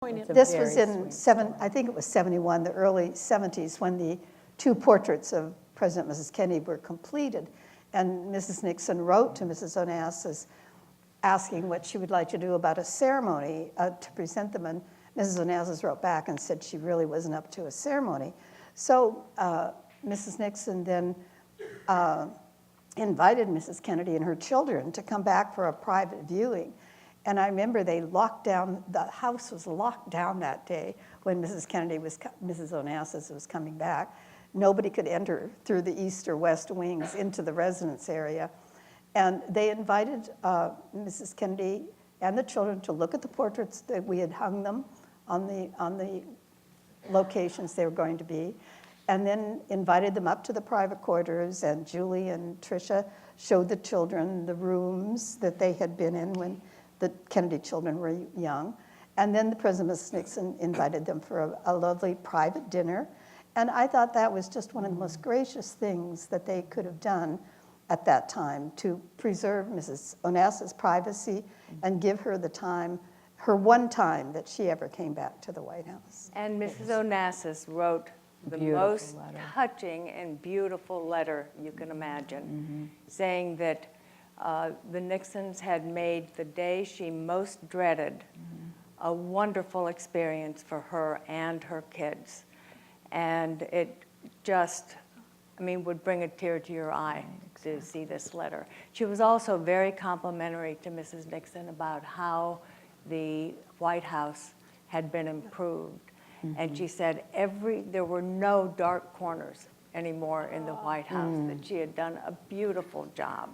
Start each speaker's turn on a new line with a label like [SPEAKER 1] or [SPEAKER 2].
[SPEAKER 1] This was in I think it was 71, the early 70s, when the two portraits of President and Mrs. Kennedy were completed. And Mrs. Nixon wrote to Mrs. Onassis asking what she would like to do about a ceremony to present them. And Mrs. Onassis wrote back and said she really wasn't up to a ceremony. So Mrs. Nixon then invited Mrs. Kennedy and her children to come back for a private viewing. And I remember they locked down, the house was locked down that day when Mrs. Onassis was coming back. Nobody could enter through the east or west wings into the residence area. And they invited Mrs. Kennedy and the children to look at the portraits that we had hung them on the locations they were going to be, and then invited them up to the private quarters, and Julie and Tricia showed the children the rooms that they had been in when the Kennedy children were young. And then the President, Mrs. Nixon, invited them for a lovely private dinner. And I thought that was just one of the most gracious things that they could have done at that time to preserve Mrs. Onassis' privacy and give her the time, her one time that she ever came back to the White House.
[SPEAKER 2] And Mrs. Onassis wrote the most touching and beautiful letter you can imagine, saying that the Nixons had made the day she most dreaded a wonderful experience for her and her kids. And it just, would bring a tear to your eye to see this letter. She was also very complimentary to Mrs. Nixon about how the White House had been improved. And she said there were no dark corners anymore in the White House, that she had done a beautiful job.